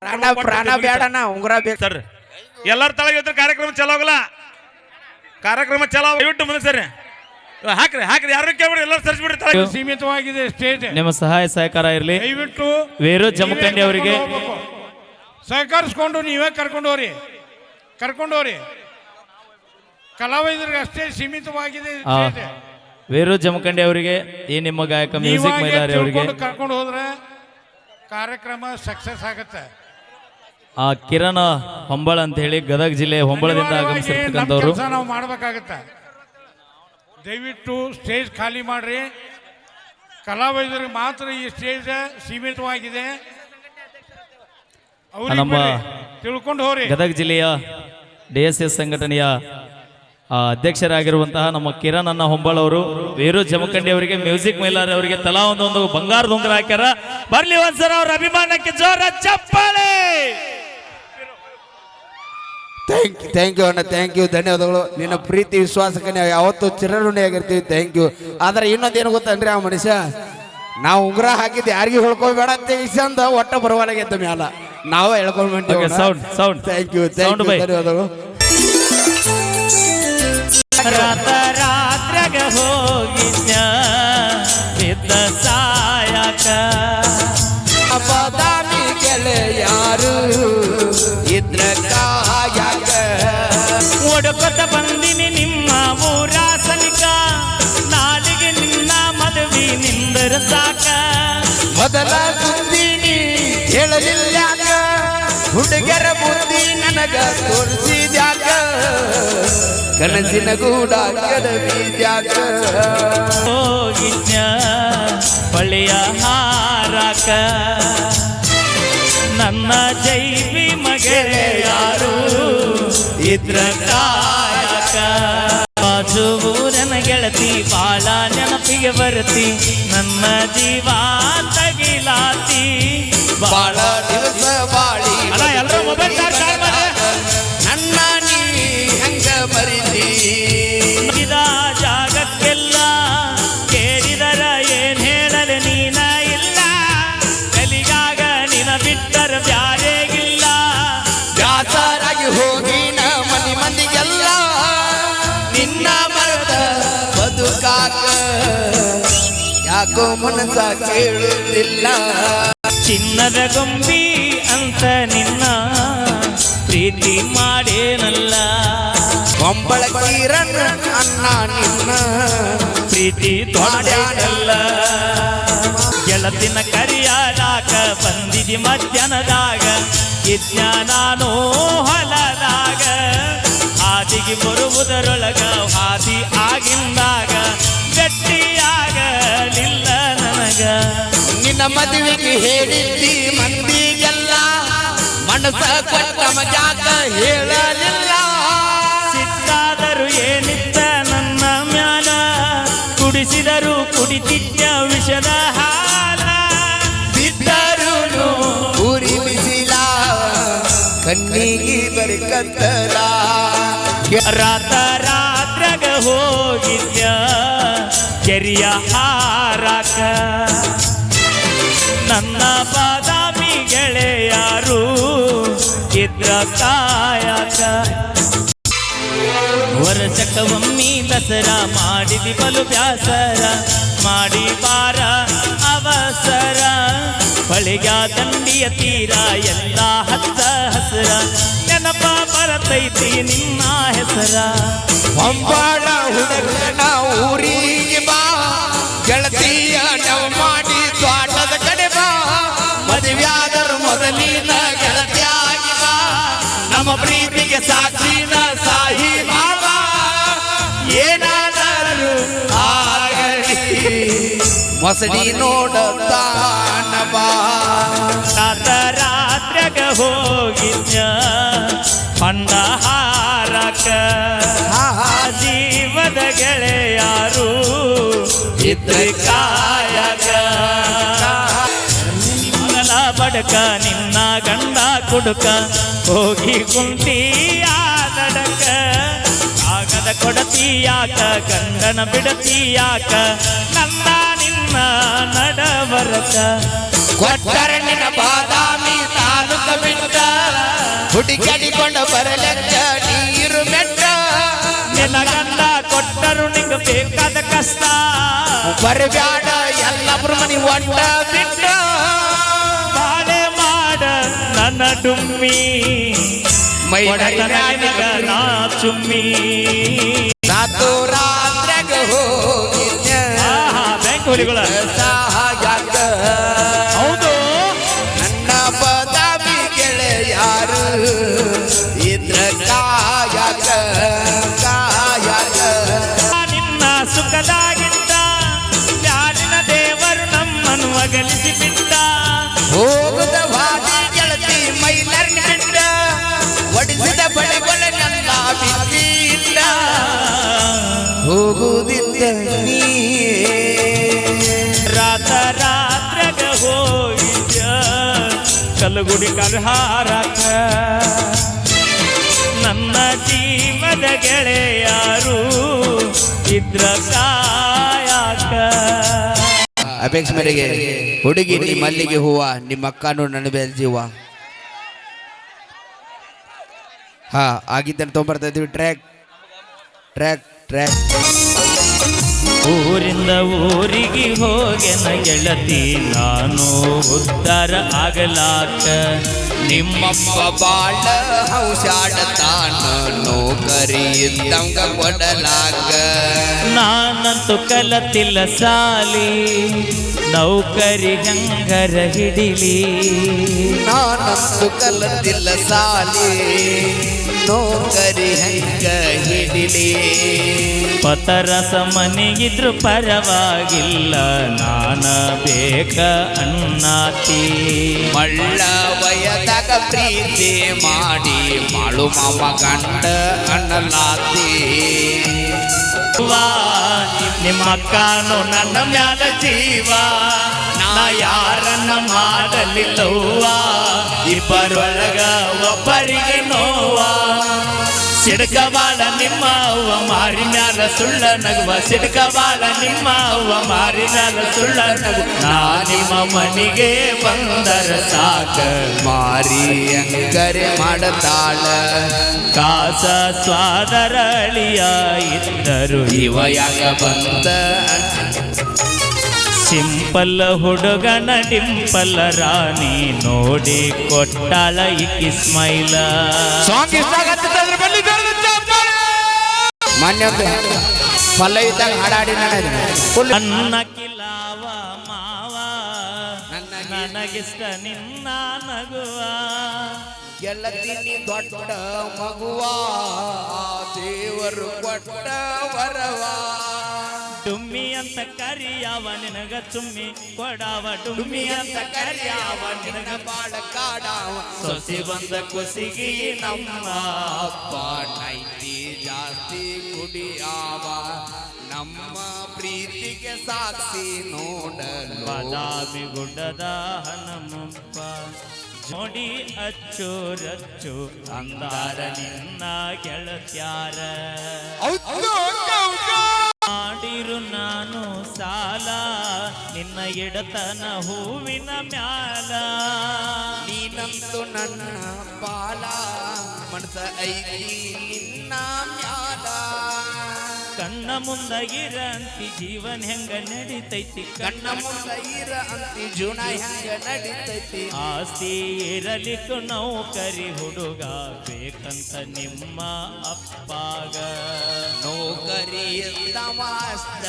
ಪ್ರಾಣ ಬೇಡಣ್ಣ ಉಂಗುರ ಬೇಕು ಸರ್. ಎಲ್ಲರ ತಳಗ ಕಾರ್ಯಕ್ರಮ ಚಲೋ ಆಗಲ್ಲ. ಕಾರ್ಯಕ್ರಮ ಚಲೋ ದಯವಿಟ್ಟು ಮುಂದೆ ಸರ್ ಹಾಕ್ರಿ ಹಾಕ್ರಿ ಯಾರು ಕೇಳ್ಬಿಡಿ ಎಲ್ಲರೂ ಸರ್ಚ್ ಬಿಡಿ. ಸೀಮಿತವಾಗಿದೆ ಸ್ಟೇಜ್. ನಿಮ್ಮ ಸಹಾಯ ಸಹಕಾರ ಇರಲಿ. ದಯವಿಟ್ಟು ವೀರು ಜಮಖಂಡಿ ಅವರಿಗೆ ಸಹಕರಿಸ್ಕೊಂಡು ನೀವೇ ಕರ್ಕೊಂಡೋರಿ ಕಲಾವಿದರಿಗೆ ಅಷ್ಟೇ ಸೀಮಿತವಾಗಿದೆ ಸ್ಟೇಜ್. ವೀರು ಜಮಖಂಡಿ ಅವರಿಗೆ ಈ ನಿಮ್ಮ ಗಾಯಕ ಮ್ಯೂಸಿಕ್ ಮೈಲಾರಿ ಅವರಿಗೆ ಕರ್ಕೊಂಡು ಹೋದ್ರೆ ಕಾರ್ಯಕ್ರಮ ಸಕ್ಸಸ್ ಆಗುತ್ತೆ. ಆ ಕಿರಣ್ ಹೊಂಬಳ ಅಂತ ಹೇಳಿ ಗದಗ ಜಿಲ್ಲೆ ಹೊಂಬಳದಿಂದ ಆಗಮಿಸಿರ್ತಕ್ಕಂಥವ್ರು. ನಾವು ಮಾಡ್ಬೇಕಾಗತ್ತೆ. ದಯವಿಟ್ಟು ಸ್ಟೇಜ್ ಖಾಲಿ ಮಾಡ್ರಿ. ಕಲಾವಿದರಿಗೆ ಮಾತ್ರ ಈ ಸ್ಟೇಜ್ ಸೀಮಿತವಾಗಿದೆ. ನಮ್ಮ ತಿಳ್ಕೊಂಡು ಹೋರಿ. ಗದಗ ಜಿಲ್ಲೆಯ DSS ಸಂಘಟನೆಯ ಅಧ್ಯಕ್ಷರಾಗಿರುವಂತಹ ನಮ್ಮ ಕಿರಣ್ ಅನ್ನ ಹೊಂಬಾಳ್ ಅವರು ವೀರು ಜಮಖಂಡಿ ಅವರಿಗೆ ಮ್ಯೂಸಿಕ್ ಮೈಲಾರಿ ಅವರಿಗೆ ತಲಾ ಒಂದೊಂದು ಬಂಗಾರದ ಉಂಗುರ ಹಾಕ್ಯಾರ. ಬರ್ಲಿ ಒಂದ್ಸರ ಅವ್ರ ಅಭಿಮಾನಕ್ಕೆ ಜೋರ ಚಪ್ಪಾಳೆ. ಥ್ಯಾಂಕ್ ಯು ಅಣ್ಣ, ಥ್ಯಾಂಕ್ ಯು, ಧನ್ಯವಾದಗಳು. ನಿನ್ನ ಪ್ರೀತಿ ವಿಶ್ವಾಸಕ್ಕೆ ನಾವು ಯಾವತ್ತೂ ಚಿರಋಣಿಯಾಗಿರ್ತೀವಿ. Thank you. ಆದ್ರೆ ಇನ್ನೊಂದೇನು ಗೊತ್ತನ್ರಿ, ಆ ಮನುಷ್ಯ ನಾವು ಉಂಗುರ ಹಾಕಿದ್ದು ಯಾರಿಗೂ ಹೇಳ್ಕೊಬೇಡ ಅಂತ ಇಸಂದ ಒಟ್ಟ ಬರವಲಾಗಿದ್ದ ಮ್ಯಾಲ ನಾವೇ ಹೇಳ್ಕೊಂಡ್ಬಿಟ್ಟು. ಸೌಂಡ್ ಥ್ಯಾಂಕ್ ಯು ಧನ್ಯವಾದಗಳು. ರಾತ್ರಾಗ ಹೋಗಿದ್ದ ಇದ್ದ ಸಾಯಕ ಬಾದಾಮಿ ಗೆಳೆಯಾರು ಇದ್ರ ಕಾಯಕ ಒಡಕೊತ ಬಂದಿನಿ ನಿಮ್ಮ ಊರ ಸನಿಕ ನಾಳಿಗೆ ನಿನ್ನ ಮದುವೆ ನಿಂದರ ಸಾಕ ಮೊದಲ ಸುದ್ದಿನಿ ಹೇಳಲಿಲ್ಲಾಕ ಹುಡುಗರ ಬುದ್ಧಿ ನನಗ ತೋರಿಸಿದ್ಯಾಕ ಕನಸಿನ ಗೂಡ ಕೆಡವಿದ್ಯಾಕ ಹೋಗಿದ್ನ ಹೊಳೆಯ ಹಾರಾಕ ನನ್ನ ಜೈವಿ ಮಗೆಳೆ ಯಾರು ಇದ್ರ ಕಾಯಕ ಬಾಜುವೂರನ ಗೆಳತಿ ಬಾಳ ನೆನಪಿಗೆ ಬರ್ತಿ ನನ್ನ ಜೀವ ತಗಿಲಾತಿ ಬಾಳ ದಿವಸ ಬಾಳಿ ಎಲ್ಲರೂ ಮೊಬೈಲ್ ನನ್ನ ನೀ ಹಂಗ ಬರೀತಿ ಜಾಗಕ್ಕೆಲ್ಲ ಕೇಳಿದರ ಏನ್ ಹೇಳಲೆ ನೀನ ಇಲ್ಲ ಕಲಿಗಾಗ ನಿನ ಬಿಟ್ಟರ ಬ್ಯಾರೇಗಿಲ್ಲ ಬ್ಯಾಸರಾಗಿ ಹೋಗಿನ ಮಂದಿಗೆಲ್ಲ ನಿನ್ನ ಮರದ ಬದುಕಾಕ ಯಾಕೋ ಮನಸ ಕೇಳುತ್ತಿಲ್ಲ ಚಿನ್ನದ ಗೊಂಬಿ ಅಂತ ನಿನ್ನ ಪ್ರೀತಿ ಮಾಡೇನಲ್ಲ ಹೊಂಬಳ ಕಿರಣ್ ಅನ್ನ ನಿನ್ನ ಪ್ರೀತಿ ದೊಡ್ಡಲ್ಲ ಗೆಳತಿನ ಕರಿಯಾದಾಗ ಬಂದಿದಿ ಮಧ್ಯಾಹ್ನದಾಗ ಇದ್ನ ನಾನು ಹೊಲದಾಗ ಹಾದಿಗೆ ಬರುವುದರೊಳಗ ಹಾದಿ ಆಗಿಂದಾಗ ಗಟ್ಟಿಯಾಗಲಿಲ್ಲ ನನಗ ನಿನ್ನ ಮದುವೆಗೆ ಹೇಳಿದ್ದಿ ಮಂದಿಗೆಲ್ಲ ಮನಸ ಕೊಟ್ಟ ಮಜಾಕ ಹೇಳಲಿಲ್ಲ ಸಿಟ್ಟಾದರೂ ಏನಿತ್ತ ನನ್ನ ಮ್ಯಾಲ ಕುಡಿಸಿದರು ಕುಡಿತಿದ್ದ ವಿಷದ ಹಾಲ ಬಿದ್ದರು ಉರಿ ಬಿಸಿಲ ಕಣ್ಣಿಗೆ ಬರಿಕತ್ತಲ ರಾತ್ರಾಗ ಹೋಗಿದ್ಯ ಕೆರಿಯ ಹಾರಾಕ ನನ್ನ ಬಾದಾಮಿ ಗೆಳೆಯಾರು ಇದ್ರ ಕಾಯಕ ವರ್ಷಕ್ಕೊಮ್ಮಿ ದಸರಾ ಮಾಡಿದಿ ಬಲು ಬ್ಯಾಸರ ಮಾಡಿ ಬಾರ ಅವಸರ ಹೊಳಿಗ ದಂಡಿಯ ತೀರ ಎಲ್ಲ ಹಚ್ಚ ಹಸರ ನೆನಪ ಬರತೈತಿ ನಿನ್ನ ಹೆಸರ ಹೊಂಬಾಳ ಹುಡುಗನ ಊರಿಗೆ ಬಾ ಗೆಳತಿಯ ನಾವು ಮಾಡಿ ತ್ವಾಟದ ಕಡೆ ಬಾ ಮದುವೆಯಾದರು ಮೊದಲಿನ ಗೆಳತಿಯಾಗಿ ಬಾ ನಮ್ಮ ಪ್ರೀತಿಗೆ ಸಾಕ್ಷಿನ ಸಾಹಿ ಬಾಬಾ ಏನಾದರೂ ಆಗಲಿ ಮೊಸಡಿ ನೋಡುತ್ತಾನ ಬಾ ರಾತ್ರಾಗ ಹೋಗಿದ್ಯ ಪಂಡ ಹಾರಕ ಜೀವದ ಗೆಳೆಯಾರು ಇದ್ರ ಕಾಯಕ ನಿನ್ನ ಬಡಕ ನಿನ್ನ ಗಂಡ ಕುಡುಕ ಹೋಗಿ ಕುಂಟಿಯಾದಡಕ ಆಗದ ಕೊಡತಿಯಾಕ ಗಂಡನ ಬಿಡತಿಯಾಕ ನನ್ನ ನಿನ್ನ ನಡವರಕ ಕೊಟ್ಟರ ನಿನ್ನ ಬಾದಾಮಿ ತಾ ತಾಲೂಕ ಬಿಟ್ಟ ಹುಡುಕಾಡಿಕೊಂಡ ಬರಲೆಕ್ಕ ನೀರು ಮೆಟ್ಟ ನಿನ್ನ ಗಂಡ ಕೊಟ್ಟರು ನಿಂಗ ಬೇಕಾದ ಕಷ್ಟ ಬರಬ್ಯಾಡ ಎಲ್ಲಬ್ರು ಮನಿ ಒಟ್ಟ ಬಿಟ್ಟ ಬಾಳೆ ಮಾಡ ನನ್ನ ಡುಮ್ಮಿ ಮೈ ನಿನಗ ನಾ ಚುಮ್ಮಿ ರಾತು ರಾತ್ರ್ಯಾಗ ಹೋಗಿದ್ದ ಬ್ಯಾಂಕ್ ಹುಲಿಗಳ ಸಹಾಯಕ ಹೌದು ನನ್ನ ಬದಾಮಿ ಗೆಳೆಯಾರು ಇದ್ರ ಕಾಯಕ ಕಾಯಕ ನಿನ್ನ ಸುಖದಾಗಿದ್ದ ಯಾರಿನ ದೇವರು ನಮ್ಮನ್ನು ಅಗಲಿಸಿ ಬಿಟ್ಟ ಹೋಗದ ವಾದಿ ಗೆಳತಿ ಮೈಲರ್ ಬಿಟ್ಟ ಒಡಿಸಿದ ಬಳಿಗೊಳನೆಲ್ಲ ಬಿಟ್ಟಿಲ್ಲ ಹೋಗುವುದಿದ್ದ ನೀ ರಾತ್ರಾಗ ಹೋಗಿದ್ದ ಕಲ್ಲುಗುಡಿ ಕಲ್ಹಾರಕ ನನ್ನ ಜೀವದ ಗೆಳೆಯಾರು ಇದ್ರ ಕಾಯಕ ಅಪೇಕ್ಷೆ ಮೇರೆಗೆ ಹುಡುಗಿ ನೀ ಮಲ್ಲಿಗೆ ಹೂವ ನಿಮ್ಮ ಅಕ್ಕನು ನನ್ನ ಬೆಲ್ ಜೀವ ಹಾ ಆಗಿದ್ದನ್ನು ತೊಗೊಂಬರ್ತಾ ಇದ್ದೀವಿ ಟ್ರ್ಯಾಕ್ ಟ್ರ್ಯಾಕ್ ಟ್ರ್ಯಾಕ್ ಊರಿಂದ ಊರಿಗೆ ಹೋಗೆನ ಗೆಳತಿ ನಾನು ಉದ್ಧಾರ ಆಗಲಾಕ ನಿಮ್ಮಪ್ಪ ಬಾಳ ಹೌಸಾಡತಾನ ನೌಕರಿ ಇದ್ದಂಗ ಕೊಡಲಾಗ ನಾನಂತೂ ಕಲತಿಲ್ಲ ಸಾಲಿ ನೌಕರಿ ಹಂಗರ ಹಿಡಿಲಿ ನಾನಂತೂ ಕಲತಿಲ್ಲ ಸಾಲಿ ನೌಕರಿ ಹಂಗ ಹಿಡಿಲಿ ಪತರಸ ಮನೆಗಿದ್ರು ಪರವಾಗಿಲ್ಲ ನಾನ ಬೇಕ ಅಣ್ಣಾತಿ ಮಳ್ಳ ವಯದಾಗ ಪ್ರೀತಿ ಮಾಡಿ ಮಾಳು ಮಾಮ ಗಂಡ ಅನ್ನಲಾತಿ ನಿಮ್ಮ ಅಕ್ಕನು ನನ್ನ ಮ್ಯಾಲ ಜೀವ ನಾ ಯಾರನ್ನ ಮಾಡಲಿಲ್ಲವ್ವ ಇಬ್ಬರೊಳಗ ಒಬ್ಬರಿಗೆ ನೋವ ಸಿಡ್ಕಬಾಳ ನಿಮ್ಮ ಅವ್ವ ಮಾರಿ ಮ್ಯಾಲ ಸುಳ್ಳ ನಗುವ ಸಿಡ್ಕಬಾಳ ನಿಮ್ಮ ಅವ್ವ ಮಾರಿ ಮ್ಯಾಲ ಸುಳ್ಳ ನಗು ನಾ ನಿಮ್ಮ ಮನೆಗೆ ಬಂದರ ಸಾಕ ಮಾರಿ ಅಂಕರೆ ಮಾಡತಾಳ ಕಾಸ ಸ್ವಾದರ ಅಳಿಯ ಇದ್ದರು ಇವ ಯಾಕ ಬಂದ ಸಿಂಪಲ್ ಹುಡುಗನ ಡಿಂಪಲ್ ರಾಣಿ ನೋಡಿ ಕೊಟ್ಟಾಳ ಇಕ್ಕಿ ಸ್ಮೈಲ ಸಾಂಗ್ ಇಷ್ಟ ಆಗತ್ತಿದ್ರೆ ಬನ್ನಿ ಮಾನ್ಯ ಪಲ್ಲ ಇದ್ದಾಗ ಹಾಡಾಡಿ ಅನ್ನ ಕಿಲಾವ ಮಾವ ನನಗಿಷ್ಟ ನಿನ್ನ ನಗುವ ಗೆಳತಿನಿ ದೊಡ್ಡ ಮಗುವ ದೇವರು ಕೊಟ್ಟ ವರವ ಡುಮ್ಮಿ ಅಂತ ಕರಿಯಾವ ನಿನಗ ಚುಮ್ಮಿ ಕೊಡಾವ ಡುಮ್ಮಿ ಅಂತ ಕರಿಯಾವ ನಿನಗ ಬಾಳ ಕಾಡಾವ ಸೊಸಿ ಬಂದ ಕುಸಿಗಿ ನಮ್ಮ ಅಪ್ಪ ನೈತಿ ಜಾಸ್ತಿ ಕುಡಿಯಾವ ನಮ್ಮ ಪ್ರೀತಿಗೆ ಸಾಕ್ಷಿ ನೋಡಲು ಬಾದಾಮಿ ಗುಡ್ಡದ ಹನುಮಪ್ಪ ನೋಡಿ ಅಚ್ಚು ರಚ್ಚು ಅಂದಾರ ನಿನ್ನ ಗೆಳತ್ಯಾರ ಮಾಡಿರು ನಾನು ಸಾಲ ನಿನ್ನ ಎಡತನ ಹೂವಿನ ಮ್ಯಾಲ ನೀನಂತೂ ನನ್ನ ಬಾಲ ಮನಸ ಐತಿ ನಿನ್ನ ಮ್ಯಾಲ ಕಣ್ಣ ಮುಂದ ಇರಂತಿ ಜೀವನ ಹೆಂಗ ನಡಿತೈತಿ ಕಣ್ಣ ಮುಂದ ಇರ ಅಂತಿ ಜೀವನ ಹೆಂಗ ನಡಿತೈತಿ ಆಸ್ತಿ ಇರಲಿಕ್ಕೆ ನೌಕರಿ ಹುಡುಗ ಬೇಕಂತ ನಿಮ್ಮ ಅಪ್ಪಾಗ ನೌಕರಿ ಇದ್ದ ಮಾಸ್ತ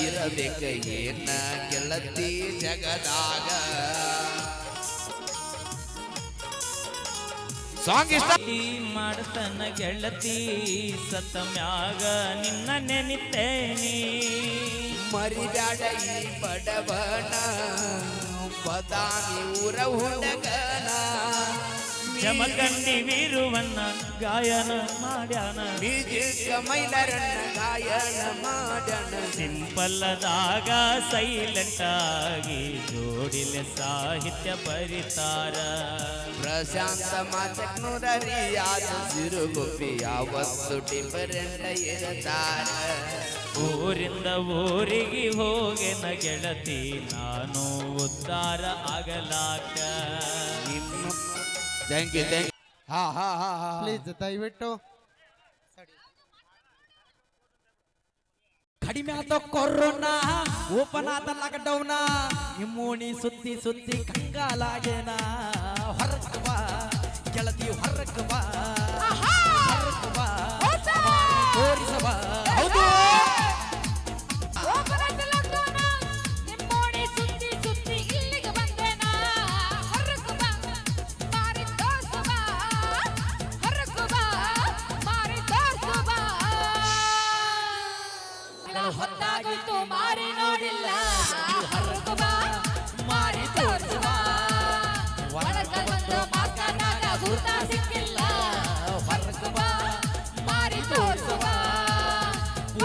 ಇರಬೇಕ ಏನ ಗೆಳತಿ ಜಗದಾಗ ಸಾಂಗ್ ಇಷ್ಟ ಮಾಡ್ತನ ಗೆಳತಿ ಸತ್ತ ಮ್ಯಾಗ ನಿನ್ನ ನೆನಿತೇನಿ ಮರಿಬ್ಯಾಡ ಈ ಬಡವನ ಬದಾಮಿ ಊರ ಹುಡುಗನ ಜಮಖಂಡಿ ವೀರುವನ್ನ ಗಾಯನ ಮಾಡ್ಯಾನ ಮ್ಯೂಸಿಕ್ ಮೈಲರನ್ನ ಗಾಯನ ಮಾಡ್ಯಾನ ಸಿಂಪಲ್ಲದಾಗ ಸೈಲೆಂಟ್ ಆಗಿ ಜೋಡಿಲ ಸಾಹಿತ್ಯ ಬರಿತಾರ ಪ್ರಶಾಂತ ಮಾಚಕ್ನೂರರಿ ಯಾದ ಸಿರುಗುಪ್ಪಿ ಯಾವತ್ತು ಡಿಫರೆಂಟ್ ಇರತಾರ ಊರಿಂದ ಊರಿಗೆ ಹೋಗೆನ ಗೆಳತಿ ನಾನು ಉದ್ಧಾರ ಆಗಲಾಕ ನಿಮ್ಮ ಥ್ಯಾಂಕ್ ಯು ಹಾ ಹಾ ಹಾ ಹಾ ಪ್ಲೀಸ್ ದಯವಿಟ್ಟು ಕಡಿಮೆ ಆದ ಕೊರೋನಾ ಓಪನ್ ಆದ ಲಾಕ್ಡೌನ ನಿಮ್ಮೋಣಿ ಸುತ್ತಿ ಸುತ್ತಿ ಕಂಗಾಲಾಗೇನ ಹೊರಗೆ ಬಾ ಗೆಳತಿ ಹೊರಗೆ ಬಾ ತೋರಿಸಬ ಹೌದು ಹೊತ್ತಾಗಿತ್ತು ಮಾರಿ ನೋಡಿಲ್ಲ ಹೊರಗು ಬಾ ಮಾರಿ ತೋರಿಸುವ ಒಳಗ ಬಂದು ಮಾತನಾಡ ಗುರುತ ಸಿಕ್ಕಿಲ್ಲ ಹೊರಗು ಬಾ ಮಾರಿ ತೋರಿಸುವ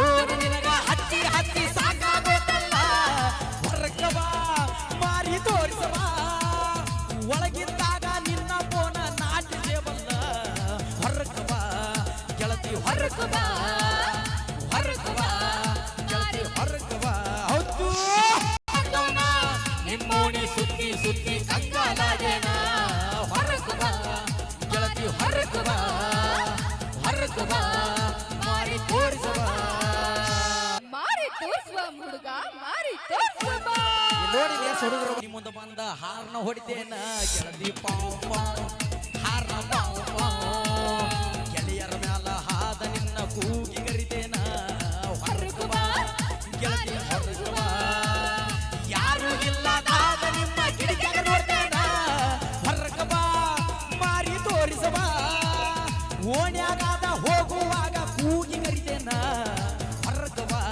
ಊರು ನಿನಗ ಹಚ್ಚಿ ಹಚ್ಚಿ ಸಾಕಾಗೋದಲ್ಲ ಹೊರಗೆ ಬಾ ಮಾರಿ ತೋರಿಸವ ಒಳಗಿದ್ದಾಗ ನಿನ್ನ ಬೋನ ನಾಟಿಗೆ ಬಂದ ಹೊರಗೆ ಬಾ ಗೆಳತಿ ಹೊರಗೆ ಬಾ ಹೊರಗೆ ಬಾ ಗೆಳತಿ ಹೊರಗೆ ಬಾ ಹೌದು ನಿಮ್ಮೋಣಿ ಸುತ್ತಿ ಸುತ್ತಿ ಕಂಗಾಲಾಗೇನ ಹೊರಗೆ ಬಾ ಗೆಳತಿ ಹೊರಗೆ ಬಾ ಹೊರಗೆ ಬಾ ಮಾರಿ ತೋರಿಸುವ ಮಾರಿ ತೋರಿಸುವ ಹುಡುಗ ಮಾರಿ ತೋರಿಸುವ ನೋಡಿ ಹುಡುಗರು ಮುಂದೆ ಬಂದ ಹಾರ್ನ ಹೊಡಿತೇನ ಗೆಳತಿ ಪಾವ್ ಪಾವ್ ಹಾರ್ನ ಪಾವ್ ಪಾವ್ ಗೆಳೆಯರ ಮ್ಯಾಲ ಹಾದ ನಿನ್ನ ಕೂಗಿ ಗರಿತೇನ ಹೊರಗೆ ಬಾ ಗೆಳತಿ ಹೊರಗೆ ಬಾ ಯಾರು ಇಲ್ಲದಾದ ನಿಮ್ಮ ಕಿಡಿಕೆಗೆ ನೋಡ್ತೇನ ಹೊರಗೆ ಬಾ ಮಾರಿ ತೋರಿಸಬ ಓಣ್ಯಾಗಾದ ಹೋಗುವಾಗ ಕೂಗಿ ಗರಿತೇನ ಹೊರಗೆ ಬಾ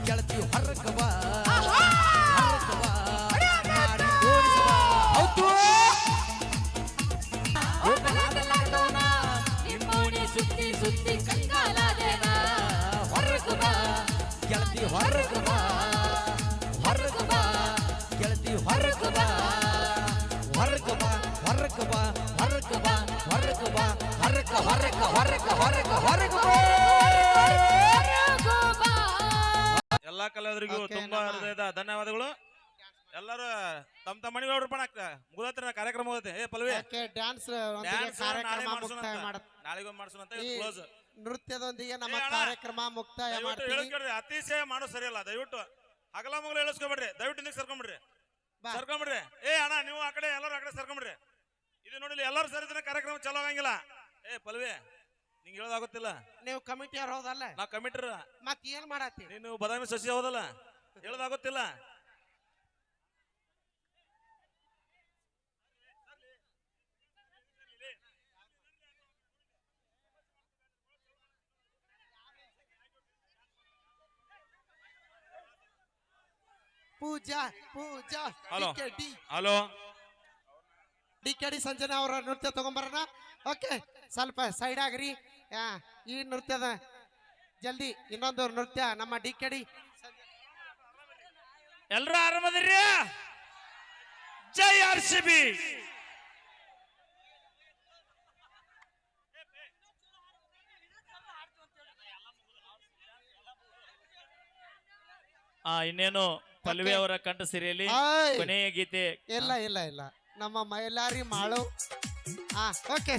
ಗೆಳತಿ ಹೊರಗೆ ಬಾ ಹೊರಗೆ ಬಾ ಮಾರಿ ತೋರಿಸಬ ಹೌದು ನಿಮ್ಮೋಣಿ ಸುತ್ತಿ ಸುತ್ತಿ ಕಂಗಾಲಾದೇನ ಹೊರಗೆ ಬಾ ಗೆಳತಿ ಹೊರಗೆ ಬಾ ಹೊರಗೆ ಬಾ ಗೆಳತಿ ಹೊರಗೆ ಬಾ ಹೊರಗೆ ಬಾ ಹೊರಗೆ ಬಾ ಹೊರಗೆ ಬಾ ಹೊರಗೆ ಬಾ ಹೊರಗೆ ಹೊರಗೆ ಹೊರಗೆ ಹೊರಗೆ ಹೊರಗೆ ಬಾ ಹೊರಗು ಬಾ ಎಲ್ಲಾ ಕಲಾವಿದರಿಗೂ Okay, ತುಂಬಾ ನಮ್ಮ- ಹೃದಯದ ಧನ್ಯವಾದಗಳು. ಎಲ್ಲರೂ ತಮ್ಮ ಮನೆಗೆ ಹೊರಡ್ಪಣ ಮುಗಿದತ್ರ ಕಾರ್ಯಕ್ರಮ ಹೋಗುತ್ತೆ. ಏ ಪಲ್ವಿ ಡ್ಯಾನ್ಸ್ ಡ್ಯಾನ್ಸ್ ನಾಳೆ ಕಾರ್ಯಕ್ರಮ ಮಾಡ್ಸೋಣ ಮುಕ್ತಾಯ ಅಂತ. ಮಾಡುತ್ತೆ ನಾಳೆಗೆ ಮಾಡ್ಸೋಣ ಅಂತ ಈ ಕ್ಲೋಸ್. ನೃತ್ಯದೊಂದಿಗೆ ನಮ್ಮ ಏ ಅಣ್ಣ, ಕಾರ್ಯಕ್ರಮ ಮುಕ್ತಾಯ ದಯವಿಟ್ಟು ಮಾಡ್ತೀವಿ ಹೇಳ್ಕೊಡ್ರಿ, ಅತಿಶಯ ಮಾಡೋ ಸರಿಯಲ್ಲ. ದಯವಿಟ್ಟು ಹಗಲ ಮಗಲು ಹೇಳಿಸ್ಕೊಬೇಡ್ರಿ. ದಯವಿಟ್ಟು ಹಿಂದಕ್ಕೆ ಸರ್ಕೊಂಬಿಡ್ರಿ, ಬಾ. ಸರ್ಕೊಂಬಿಡ್ರಿ. ಏ ಅಣ್ಣ ನೀವು ಆ ಕಡೆ ಎಲ್ಲರೂ ಆ ಕಡೆ ಸರ್ಕೊಂಬಿಡ್ರಿ. ಇದು ನೋಡಿಲಿ ಎಲ್ಲರೂ ಸರಿದಿನ ಕಾರ್ಯಕ್ರಮ ಚಲೋ ಆಗಂಗಿಲ್ಲ. ಏ ಪಲ್ವಿ ನಿಂಗೆ ಹೇಳೋದಾಗುತ್ತಿಲ್ಲ. ನೀವು ಕಮಿಟಿ ಅವ್ರು ಹೌದಲ್ಲ ನಾ ಕಮಿಟ್ರ, ಮತ್ ಏನ್ ಮಾಡತ್ತಿ ನೀನು ಬದಾಮಿ ಸಸಿ ಹೌದಲ್ಲ, ಹೇಳೋದಾಗುತ್ತಿಲ್ಲ. ಪೂಜಾ ಪೂಜಾ ಹಲೋ ಡಿ ಹಲೋ ಕೆ ಡಿ ಸಂಜನಾ ಅವರ ನೃತ್ಯ ತಗೊಂಬರೋಣ. ಓಕೆ ಸ್ವಲ್ಪ ಸೈಡ್ ಆಗ್ರಿ. ಈ ನೃತ್ಯದ ಜಲ್ದಿ ಇನ್ನೊಂದು ನೃತ್ಯ ನಮ್ಮ ಡಿ ಎಲ್ರು ಆರಾಮದಿರಿ? ಜೈ RCB. ಇನ್ನೇನು ಪಲ್ವಿ ಅವರ ಕಂಠ ಸಿರಿಯಲ್ಲಿ ಆಯ್. ಕೊನೆಯ ಗೀತೆ ಇಲ್ಲ ಇಲ್ಲ ಇಲ್ಲ ನಮ್ಮ ಮೈಲಾರಿ ಮಾಳು. ಓಕೆ